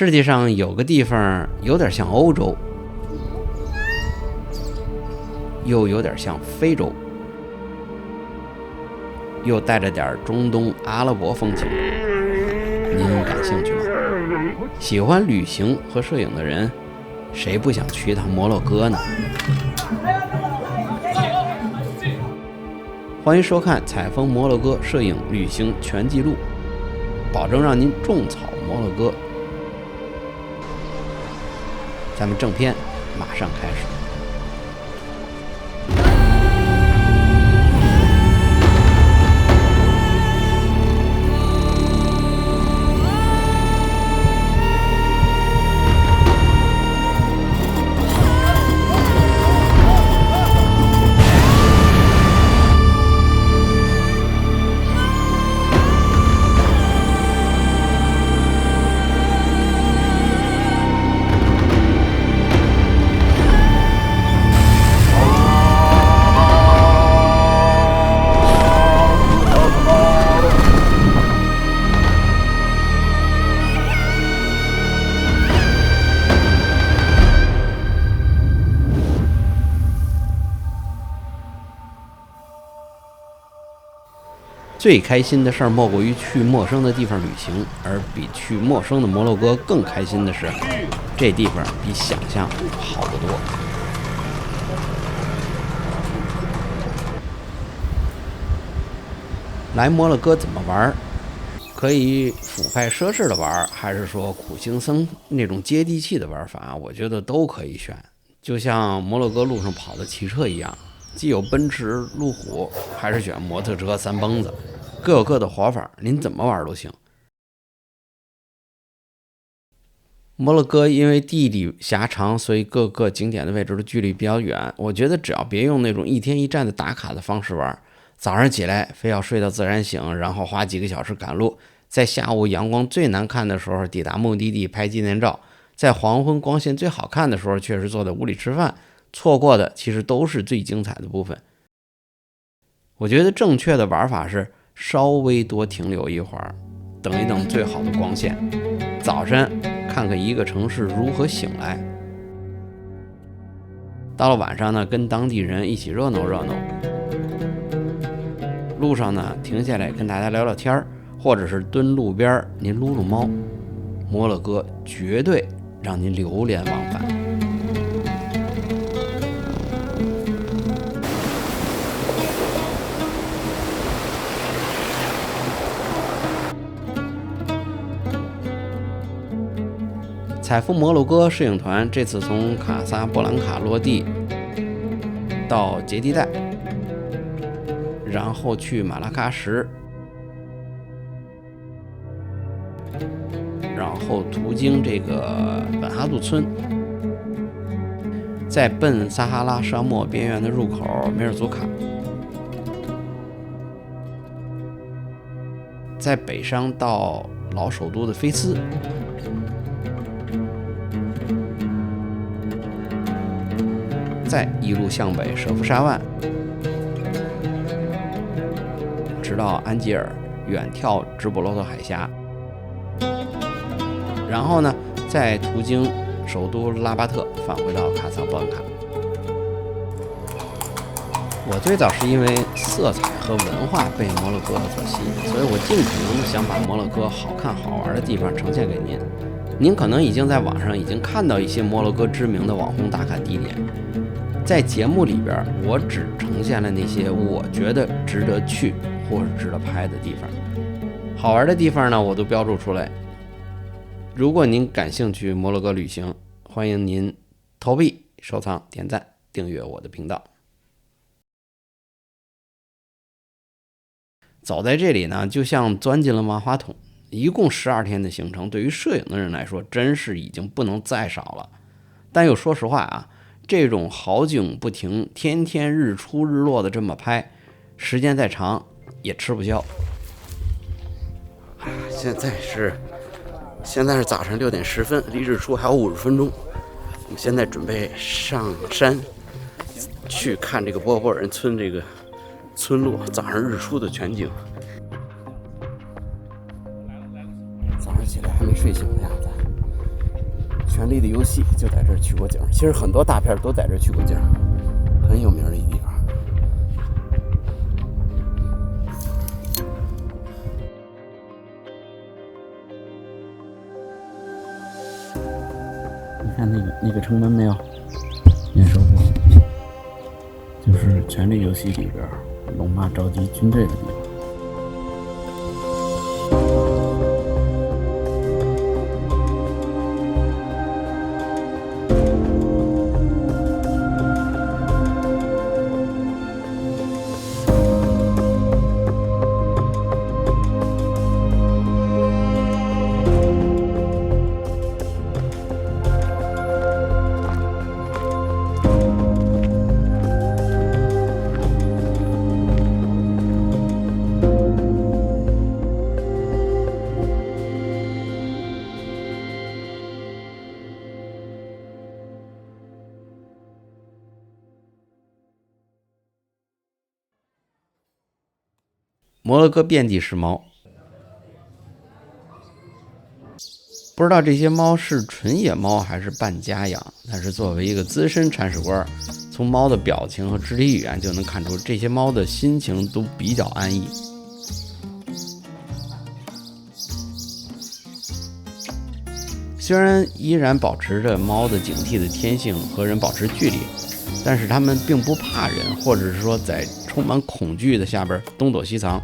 世界上有个地方有点像欧洲，又有点像非洲，又带着点中东阿拉伯风情，您感兴趣吗？喜欢旅行和摄影的人，谁不想去一趟摩洛哥呢？欢迎收看《采风摩洛哥摄影旅行全记录》，保证让您种草摩洛哥。咱们正片马上开始。最开心的事儿莫过于去陌生的地方旅行，而比去陌生的摩洛哥更开心的是，这地方比想象好得多。来摩洛哥怎么玩？可以俯拍奢侈的玩，还是说苦行僧那种接地气的玩法？我觉得都可以选。就像摩洛哥路上跑的骑车一样，既有奔驰、路虎，还是选摩托车、三蹦子，各有各的活法，您怎么玩都行。摩洛哥因为地理狭长，所以各个景点的位置的距离比较远。我觉得只要别用那种一天一站的打卡的方式玩，早上起来非要睡到自然醒，然后花几个小时赶路，在下午阳光最难看的时候抵达目的地拍纪念照，在黄昏光线最好看的时候确实坐在屋里吃饭，错过的其实都是最精彩的部分。我觉得正确的玩法是稍微多停留一会儿，等一等最好的光线，早晨看看一个城市如何醒来，到了晚上呢，跟当地人一起热闹热闹，路上呢停下来跟大家聊聊天，或者是蹲路边您撸撸猫，摩洛哥绝对让您流连忘返。采风摩洛哥摄影团这次从卡萨布兰卡落地到杰地带，然后去马拉喀什，然后途经这个本哈杜村，再奔撒哈拉沙漠边缘的入口梅尔祖卡，再北上到老首都的菲斯，再一路向北舍夫沙万，直到安吉尔，远眺直布罗陀海峡，然后呢再途经首都拉巴特返回到卡萨布兰卡。我最早是因为色彩和文化被摩洛哥所吸引，所以我尽可能的想把摩洛哥好看好玩的地方呈现给您。您可能已经在网上已经看到一些摩洛哥知名的网红打卡地点，在节目里边我只呈现了那些我觉得值得去或者值得拍的地方，好玩的地方呢我都标注出来。如果您感兴趣摩洛哥旅行，欢迎您投币、收藏、点赞、订阅我的频道。走在这里呢，就像钻进了万花筒。一共12天的行程，对于摄影的人来说，真是已经不能再少了。但又说实话啊，这种好景不停，天天日出日落的这么拍，时间再长也吃不消。现在是早上6点10分，离日出还有50分钟。我们现在准备上山去看这个波波人村这个村落早上日出的全景。早上起来还没睡醒的样子，权力的游戏》就在这儿取过景，其实很多大片都在这儿取过景，很有名的一地方。你看那个城门没有？年首府就是《权力游戏》里边龙妈召集军队的地方。摩洛哥遍地是猫，不知道这些猫是纯野猫还是半家养，但是作为一个资深铲屎官，从猫的表情和肢体语言就能看出这些猫的心情都比较安逸。虽然依然保持着猫的警惕的天性和人保持距离，但是它们并不怕人，或者是说在充满恐惧的下边东躲西藏，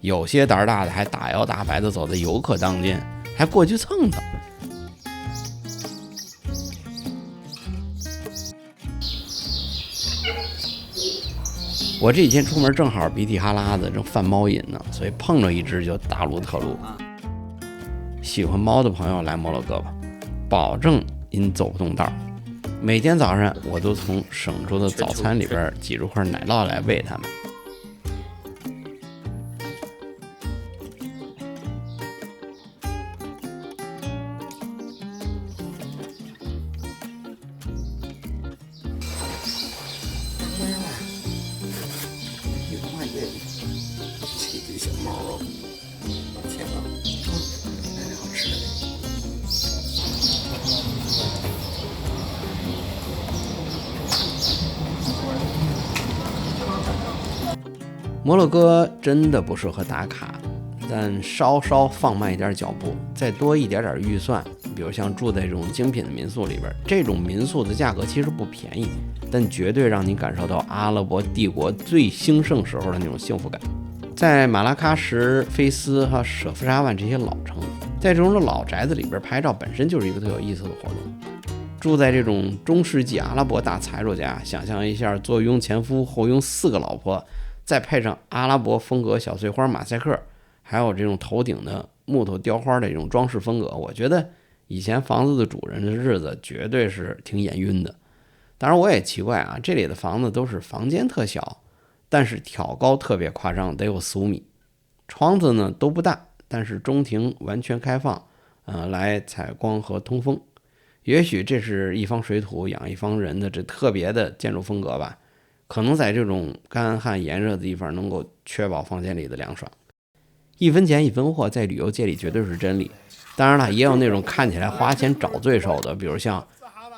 有些胆大的还大摇大摆的走在游客当间，还过去蹭它。我这几天出门正好鼻涕哈喇子，正犯猫瘾呢，所以碰着一只就大撸特撸。喜欢猫的朋友来摩洛哥吧，保证您走不动道。每天早上我都从省出的早餐里边挤出块奶酪来喂它们。这小猫肉，天哪，太好吃了！摩洛哥真的不适合打卡，但稍稍放慢一点脚步，再多一点预算，比如像住在这种精品的民宿里边，这种民宿的价格其实不便宜，但绝对让你感受到阿拉伯帝国最兴盛时候的那种幸福感。在马拉喀什、菲斯和舍夫沙万这些老城，在这种老宅子里边拍照本身就是一个特有意思的活动。住在这种中世纪阿拉伯大财主家，想象一下坐拥前夫后拥4个老婆，再配上阿拉伯风格小碎花马赛克，还有这种头顶的木头雕花的这种装饰风格，我觉得以前房子的主人的日子绝对是挺眼晕的。当然我也奇怪啊，这里的房子都是房间特小，但是挑高特别夸张，得有4-5米。窗子呢都不大，但是中庭完全开放，来采光和通风。也许这是一方水土养一方人的这特别的建筑风格吧，可能在这种干旱炎热的地方能够确保房间里的凉爽。1分钱1分货，在旅游界里绝对是真理。当然了，也有那种看起来花钱找罪受的，比如像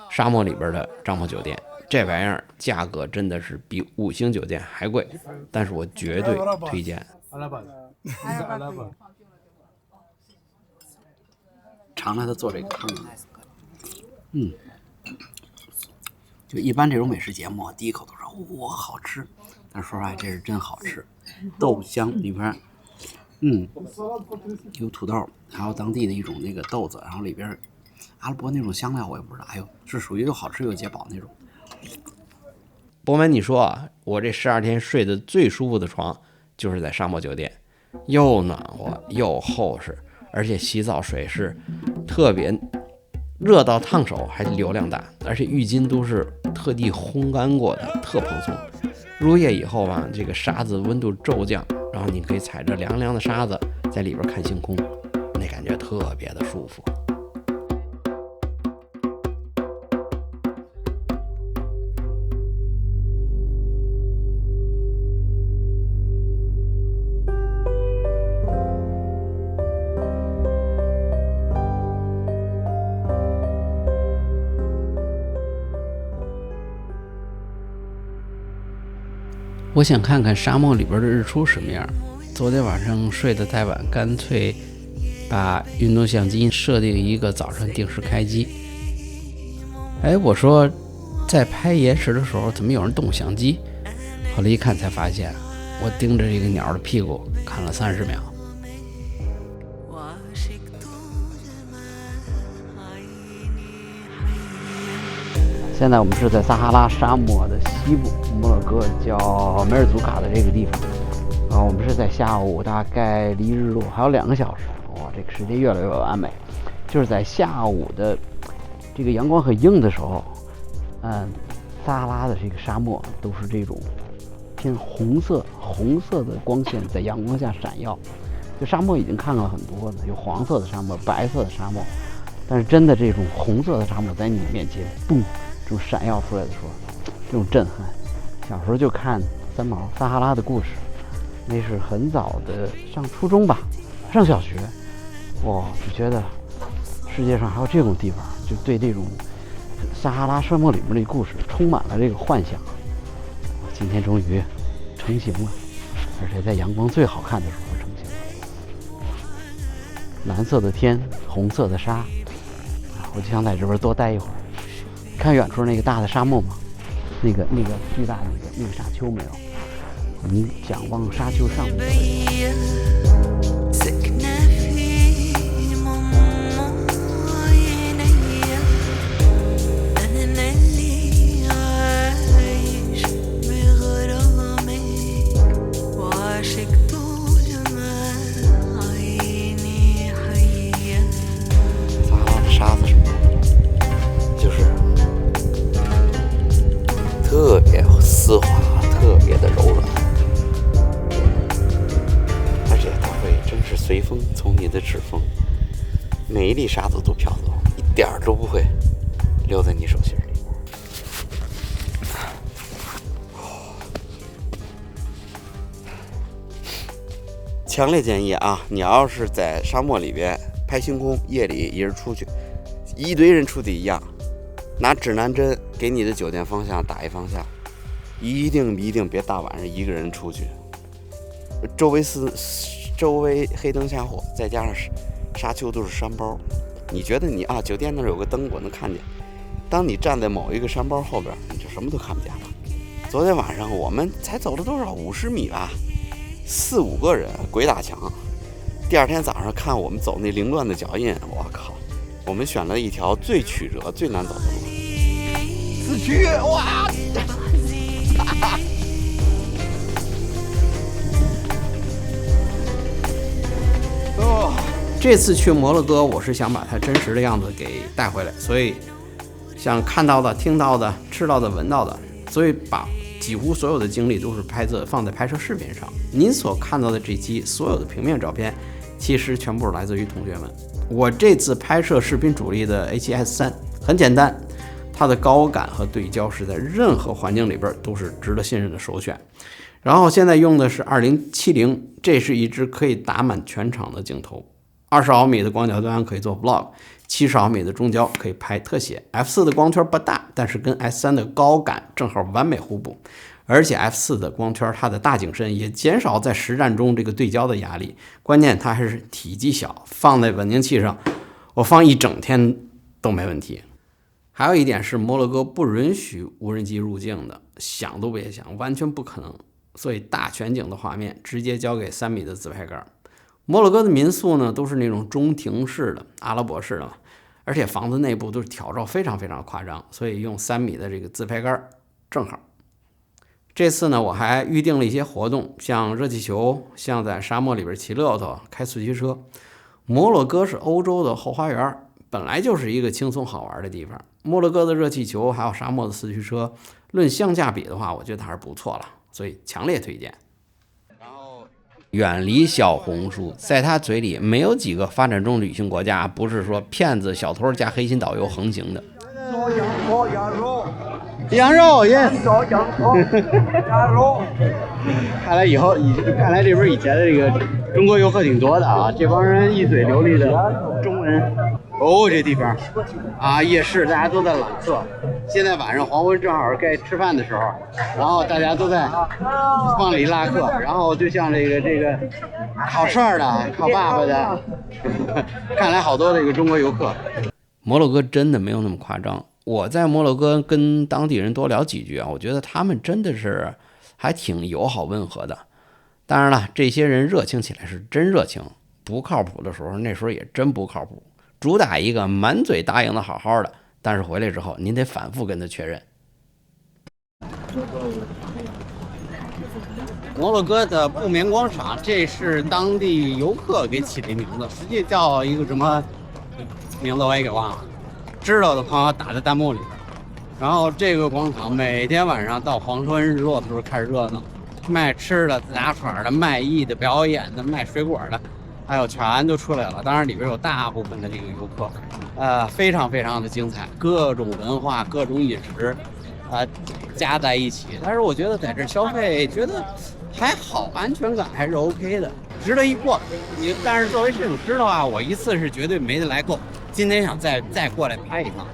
沙漠里边的帐篷酒店，这玩意儿价格真的是比5星酒店还贵，但是我绝对推荐。尝尝他做这个汤，就一般这种美食节目，第一口都说哇好吃，但说实话这是真好吃，豆香里边，有土豆，还有当地的一种那个豆子，然后里边阿拉伯那种香料我也不知道，哎呦，是属于又好吃又解饱那种。不瞒你说啊，我这12天睡得最舒服的床就是在沙漠酒店，又暖和又厚实，而且洗澡水是特别热到烫手，还流量大，而且浴巾都是特地烘干过的，特蓬松。入夜以后吧，这个沙子温度骤降，然后你可以踩着凉凉的沙子在里边看星空，那感觉特别的舒服。我想看看沙漠里边的日出什么样。昨天晚上睡得太晚，干脆把运动相机设定一个早上定时开机。我说在拍岩石的时候怎么有人动相机？后来一看才发现，我盯着这个鸟的屁股看了30秒。现在我们是在撒哈拉沙漠的西部，摩洛哥叫梅尔祖卡的这个地方。我们是在下午，大概离日落还有2个小时。哇，这个时间越来越完美。就是在下午的这个阳光很硬的时候，撒哈拉的这个沙漠都是这种偏红色的光线在阳光下闪耀。就沙漠已经看了很多了，有黄色的沙漠、白色的沙漠，但是真的这种红色的沙漠在你面前，嘣，这种闪耀出来的时候，这种震撼。小时候就看三毛撒哈拉的故事，那是很早的，上初中吧，上小学，哇，就觉得世界上还有这种地方，就对这种撒哈拉沙漠里面的故事充满了这个幻想。今天终于成型了，而且在阳光最好看的时候成型了。蓝色的天，红色的沙，我就想在这边多待一会儿。看远处那个大的沙漠吗？那个巨大的那个沙丘没有？你想望沙丘上面。特别丝滑，特别的柔软，而且它会真是随风从你的指缝，每一粒沙子都飘走，一点都不会留在你手心里。强烈建议啊，你要是在沙漠里边拍星空，夜里一人出去，一堆人出去一样，拿指南针给你的酒店方向打一方向，一定别大晚上一个人出去。周围黑灯瞎火，再加上沙丘都是山包，你觉得你酒店那儿有个灯我能看见，当你站在某一个山包后边，你就什么都看不见了。昨天晚上我们才走了多少50米吧，4-5个人鬼打墙。第二天早上看我们走那凌乱的脚印，我靠，我们选了一条最曲折最难走的路，4区，哇这次去摩洛哥，我是想把它真实的样子给带回来，所以想看到的、听到的、吃到的、闻到的，所以把几乎所有的精力都是放在拍摄视频上。您所看到的这期所有的平面照片，其实全部是来自于同学们。我这次拍摄视频主力的 A7S3 很简单，它的高感和对焦是在任何环境里边都是值得信任的首选。然后现在用的是2070，这是一支可以打满全场的镜头，20毫米的广角端可以做 vlog，70毫米的中焦可以拍特写。F4 的光圈不大，但是跟 S3 的高感正好完美互补。而且 F4 的光圈它的大景深也减少在实战中这个对焦的压力，关键它还是体积小，放在稳定器上我放一整天都没问题。还有一点是摩洛哥不允许无人机入境的，想都别想，完全不可能。所以大全景的画面直接交给3米的自拍杆。摩洛哥的民宿呢都是那种中庭式的阿拉伯式的，而且房子内部都是挑照非常非常夸张，所以用3米的这个自拍杆正好。这次呢我还预定了一些活动，像热气球，像在沙漠里边骑骆驼、开四驱车。摩洛哥是欧洲的后花园，本来就是一个轻松好玩的地方。摩洛哥的热气球还有沙漠的四驱车，论性价比的话，我觉得还是不错了，所以强烈推荐。然后远离小红书，在他嘴里没有几个发展中旅行国家不是说骗子、小偷加黑心导游横行的。羊肉耶！羊肉。看来这边以前的这个中国游客挺多的啊，这帮人一嘴流利的中文。哦，这地方啊，夜市大家都在揽客。现在晚上黄昏正好该吃饭的时候，然后大家都在往里拉客，然后就像这个烤串的、烤粑粑的，看来好多这个中国游客。摩洛哥真的没有那么夸张。我在摩洛哥跟当地人多聊几句啊，我觉得他们真的是还挺友好温和的。当然了，这些人热情起来是真热情，不靠谱的时候那时候也真不靠谱。主打一个满嘴答应的好好的，但是回来之后您得反复跟他确认。摩洛哥的不眠广场，这是当地游客给起的名字，实际叫一个什么名字我也给忘了，知道的朋友打在弹幕里。然后这个广场每天晚上到黄昏日落的时候开始热闹，卖吃的、杂耍的、卖艺的、表演的、卖水果的，还有全都出来了。当然里边有大部分的这个游客，非常非常的精彩，各种文化、各种饮食，加在一起。但是我觉得在这消费，觉得还好，安全感还是 OK 的，值得一过。但是作为摄影师的话，我一次是绝对没得来够。今天想再过来拍一趟。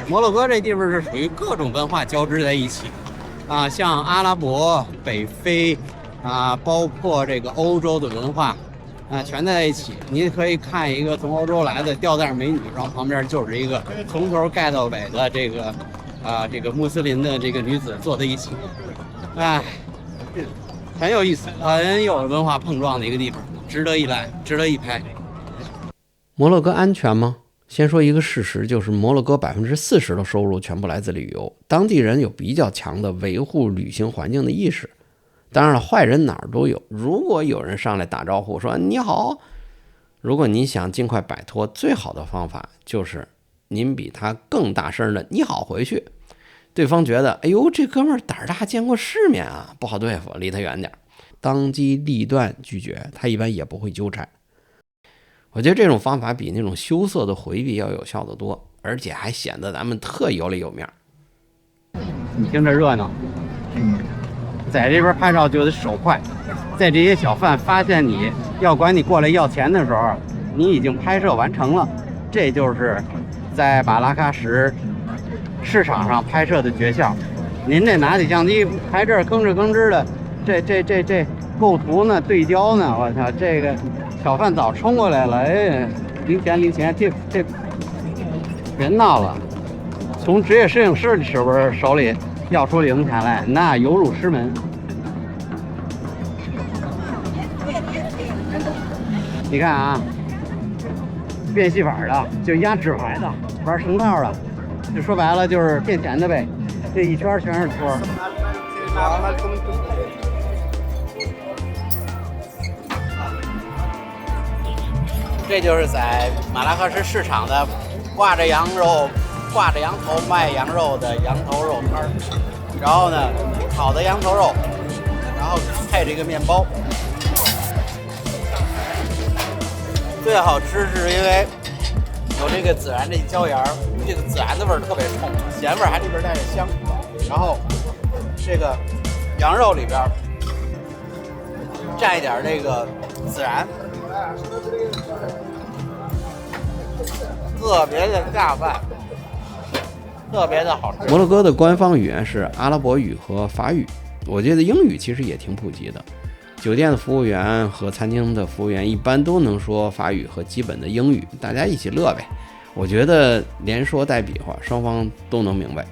摩洛哥这地方是属于各种文化交织在一起，像阿拉伯、北非，包括这个欧洲的文化，全在一起。你可以看一个从欧洲来的吊带美女，然后旁边就是一个从头盖到尾的这个穆斯林的这个女子坐在一起，很有意思，很有文化碰撞的一个地方，值得一来，值得一拍。摩洛哥安全吗？先说一个事实，就是摩洛哥40%的收入全部来自旅游，当地人有比较强的维护旅行环境的意识。当然了，坏人哪儿都有，如果有人上来打招呼说你好，如果你想尽快摆脱，最好的方法就是您比他更大声的你好回去，对方觉得哎呦这哥们儿胆儿大，见过世面啊，不好对付，离他远点，当机立断拒绝，他一般也不会纠缠。我觉得这种方法比那种羞涩的回避要有效得多，而且还显得咱们特有里有面。你听着热闹，在这边拍照就得手快，在这些小贩发现你要管你过来要钱的时候，你已经拍摄完成了。这就是在马拉喀什市场上拍摄的诀窍。您这拿起相机拍这儿吭哧吭哧的，这构图呢，对焦呢，我操，这个小贩早冲过来了，哎，零钱，这别闹了。从职业摄影师手里要出零钱来，那犹如师门。你看啊，变戏法的，就压纸牌的，玩成套的，就说白了就是骗钱的呗。这一圈全是托。这就是在马拉喀什市场的挂着羊头卖羊肉的羊头肉摊儿，然后呢，烤的羊头肉，然后配这个面包。最好吃是因为有这个孜然这椒盐，这个孜然的味儿特别冲，咸味儿还里边带着香，然后这个羊肉里边蘸一点这个孜然。特别的下饭，特别的好吃。摩洛哥的官方语言是阿拉伯语和法语，我觉得英语其实也挺普及的。酒店的服务员和餐厅的服务员一般都能说法语和基本的英语，大家一起乐呗。我觉得连说带比划，双方都能明白。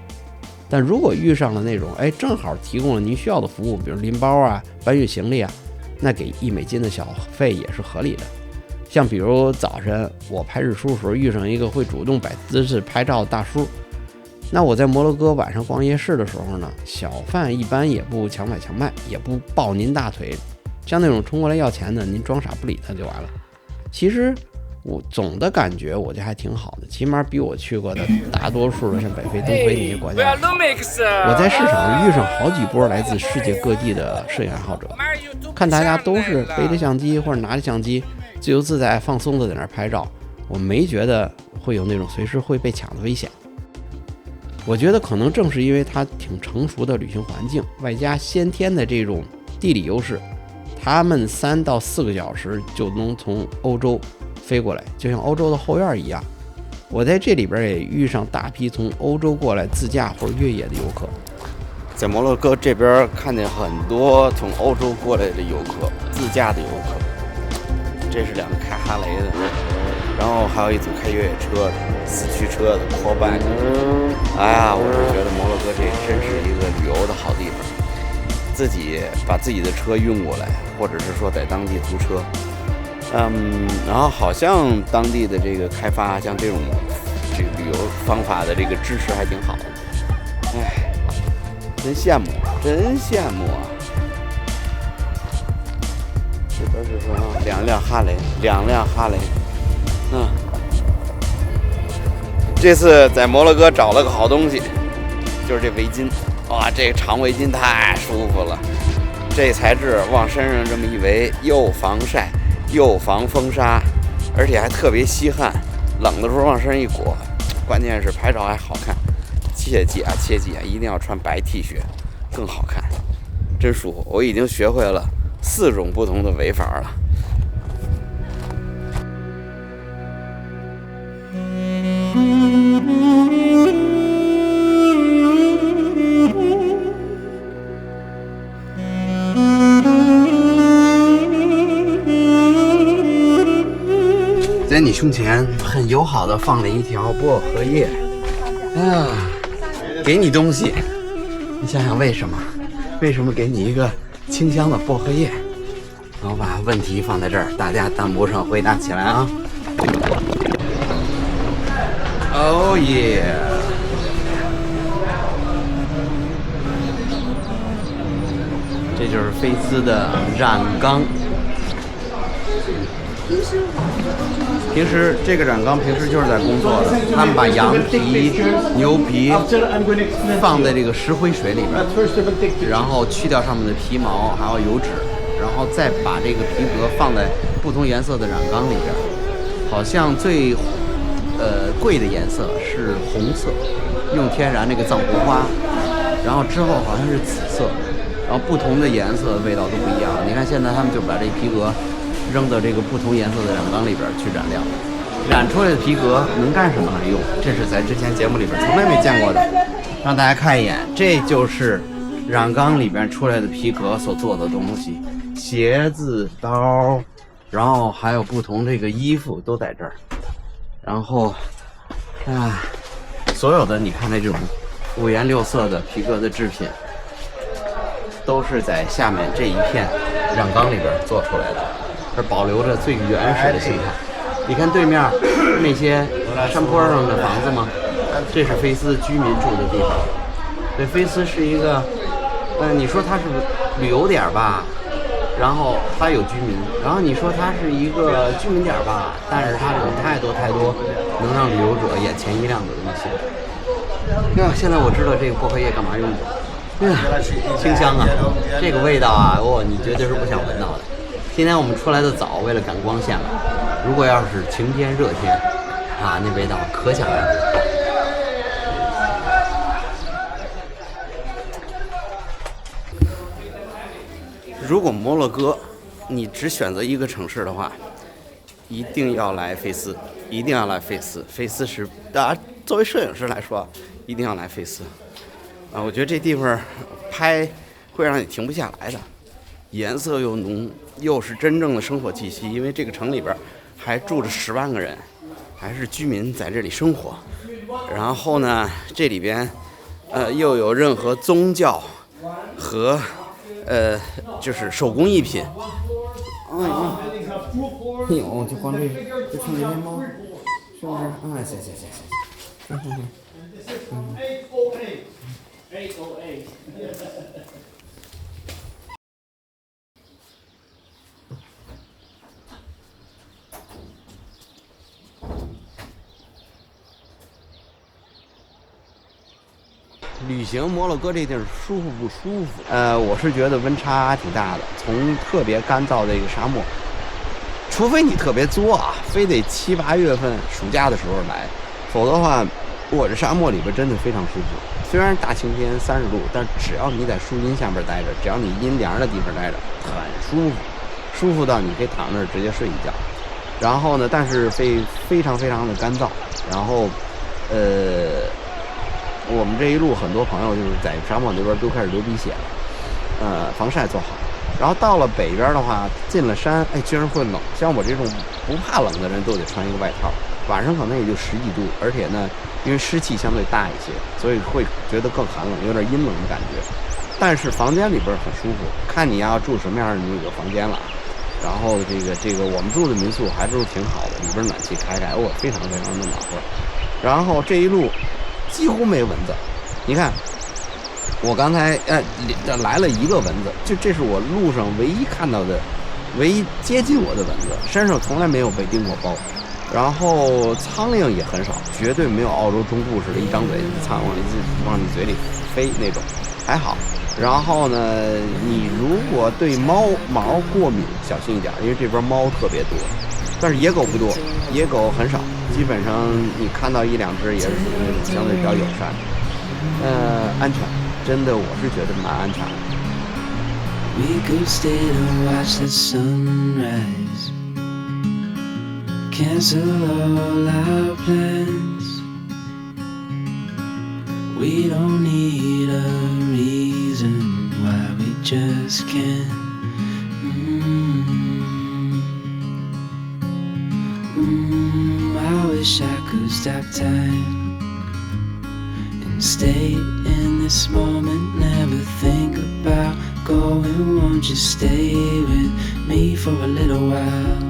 但如果遇上了那种正好提供了您需要的服务，比如拎包啊、搬运行李啊，那给$1的小费也是合理的。像比如早晨我拍日出的时候遇上一个会主动摆姿势拍照的大叔，那我在摩洛哥晚上逛夜市的时候呢，小贩一般也不强买强卖，也不抱您大腿，像那种冲过来要钱的，您装傻不理他就完了。其实我总的感觉我觉得还挺好的，起码比我去过的大多数的像北非、东非那些国家。我在市场遇上好几波来自世界各地的摄影爱好者，看大家都是背着相机或者拿着相机自由自在放松的在那儿拍照，我没觉得会有那种随时会被抢的危险。我觉得可能正是因为它挺成熟的旅行环境，外加先天的这种地理优势，他们3到4个小时就能从欧洲飞过来，就像欧洲的后院一样。我在这里边也遇上大批从欧洲过来自驾或者越野的游客。在摩洛哥这边看见很多从欧洲过来的游客，自驾的游客。这是2个开哈雷的，然后还有一组开越野车的、四驱车的、callback。哎呀，我是觉得摩洛哥这真是一个旅游的好地方。自己把自己的车运过来，或者是说在当地租车。然后好像当地的这个开发像这种旅游方法的这个支持还挺好的。哎。真羡慕，真羡慕啊！这都是说2辆哈雷，这次在摩洛哥找了个好东西，就是这围巾。哇，这个长围巾太舒服了，这材质往身上这么一围，又防晒又防风沙，而且还特别吸汗，冷的时候往身上一裹，关键是拍照还好看。切记啊，一定要穿白 T 恤，更好看，真舒服。我已经学会了4种不同的围法了。在你胸前很友好的放了一条薄荷叶。哎呀，给你东西，你想想为什么？为什么给你一个清香的薄荷叶？然后把问题放在这儿，大家弹幕上回答起来啊！哦耶！这就是菲斯的染缸。平时这个染缸平时就是在工作的，他们把羊皮、牛皮放在这个石灰水里边，然后去掉上面的皮毛还有油脂，然后再把这个皮革放在不同颜色的染缸里边。好像最贵的颜色是红色，用天然这个藏红花，然后之后好像是紫色，然后不同的颜色味道都不一样。你看现在他们就把这皮革扔到这个不同颜色的染缸里边去染料，染出来的皮革能干什么来用？这是在之前节目里边从来没见过的，让大家看一眼，这就是染缸里边出来的皮革所做的东西，鞋子、刀，然后还有不同这个衣服都在这儿，然后所有的你看这种5颜6色的皮革的制品，都是在下面这一片染缸里边做出来的。而保留着最原始的形态。你看对面那些山坡上的房子吗？这是菲斯居民住的地方。对，菲斯是一个，你说它是旅游点吧，然后它有居民，然后你说它是一个居民点吧，但是它有太多能让旅游者眼前一亮的东西。现在我知道这个薄荷叶干嘛用的，清香啊，这个味道啊，你绝对是不想闻到的。今天我们出来的早，为了赶光线了。如果要是晴天热天，那味道可想而知。如果摩洛哥你只选择一个城市的话，一定要来菲斯，一定要来菲斯。菲斯是作为摄影师来说，一定要来菲斯。我觉得这地方拍会让你停不下来的。颜色又浓，又是真正的生活气息，因为这个城里边还住着10万个人，还是居民在这里生活。然后呢，这里边又有任何宗教和就是手工艺品。就光这冲这面包，是不是？行。旅行摩洛哥这地儿舒服不舒服？我是觉得温差挺大的。从特别干燥的一个沙漠，除非你特别作非得7、8月份暑假的时候来，否则的话，我这沙漠里边真的非常舒服。虽然大晴天30度，但只要你在树荫下边待着，只要你阴凉的地方待着，很舒服，舒服到你可以躺那儿直接睡一觉。然后呢，但是非常的干燥。然后，我们这一路很多朋友就是在沙漠那边都开始流鼻血了，防晒做好。然后到了北边的话，进了山，居然会冷。像我这种不怕冷的人都得穿一个外套，晚上可能也就10几度，而且呢，因为湿气相对大一些，所以会觉得更寒冷，有点阴冷的感觉。但是房间里边很舒服，看你要住什么样的那个房间了。然后这个我们住的民宿还都挺好的，里边暖气开，非常的暖和。然后这一路几乎没蚊子，你看我刚才来了一个蚊子，这是我路上唯一看到的，唯一接近我的蚊子，身上从来没有被叮过包。然后苍蝇也很少，绝对没有澳洲中部似的，一张嘴苍蝇往你嘴里飞那种，还好。然后呢，你如果对猫毛过敏，小心一点，因为这边猫特别多，但是野狗不多，野狗很少，基本上你看到1-2只也是属于那种相对比较友善，安全，真的我是觉得蛮安全的。We could stay to watch the sunrise, cancel all our plans. We don't need a reason why we just can't. I wish I could stop time and stay in this moment, never think about going. Won't you stay with me for a little while?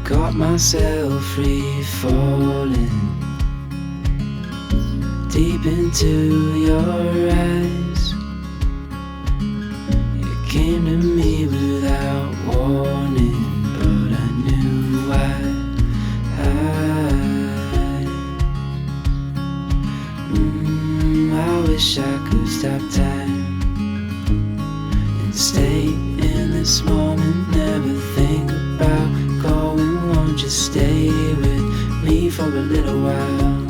Got myself free falling deep into your eyes. You came to me without warning, but I knew why. I wish I could stop time and stay in this moment, never think about going. Won't you stay with me for a little while?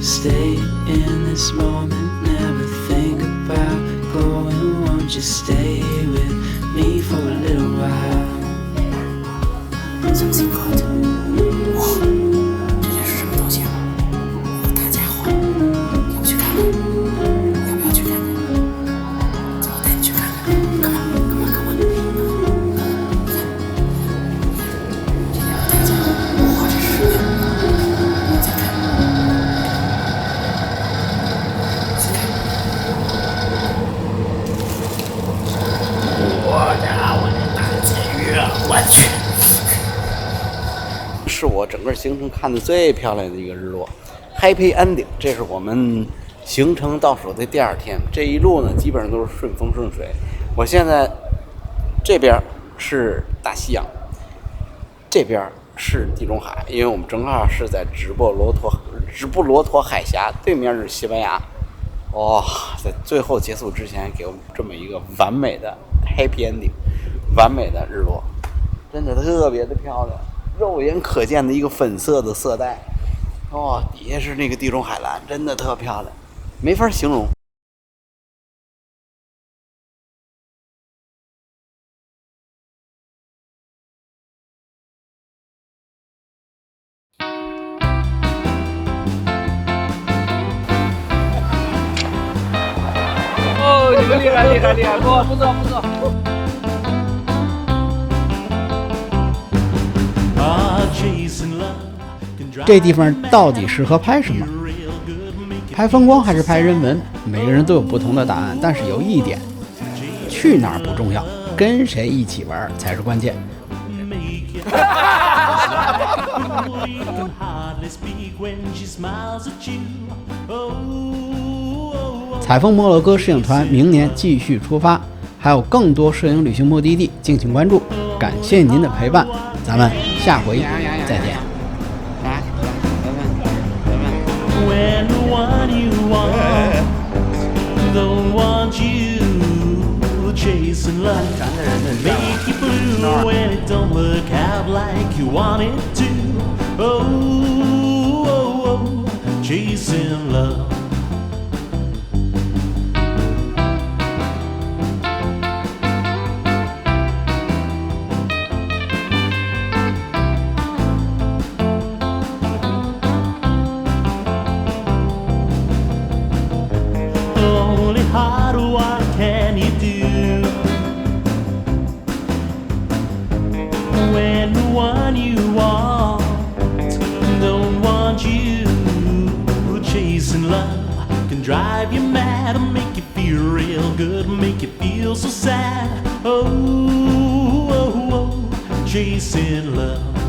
Stay in this moment, never think about going. Won't you stay with me for a little while? 相信哥的，哇，这件是什么东西啊？有个大家伙，要不去看看？要不要去看看？走，我带你去看看。Come on, come on, come on. 这两个大家伙，哇，这是什么呀？你再看，再看。我这大监狱啊！我去。是我整个行程看的最漂亮的一个日落 ，Happy Ending。这是我们行程倒数的第2天，这一路呢基本上都是顺风顺水。我现在这边是大西洋，这边是地中海，因为我们正好是在直布罗陀海峡对面是西班牙。哇，在最后结束之前给我们这么一个完美的 Happy Ending， 完美的日落，真的特别的漂亮。肉眼可见的一个粉色的色带，底下是那个地中海蓝，真的特漂亮，没法形容。哦，你们厉害，不错。这地方到底适合拍什么？拍风光还是拍人文？每个人都有不同的答案。但是有一点，去哪儿不重要，跟谁一起玩才是关键。采风摩洛哥摄影团明年继续出发，还有更多摄影旅行目的地，敬请关注。感谢您的陪伴，咱们下回再见。When the one you want don't want you, chasing love make you blue when it don't work out like you want it to. Oh, chasing love. drive you mad, make you feel real good, make you feel so sad. Oh, oh, oh, chasing love.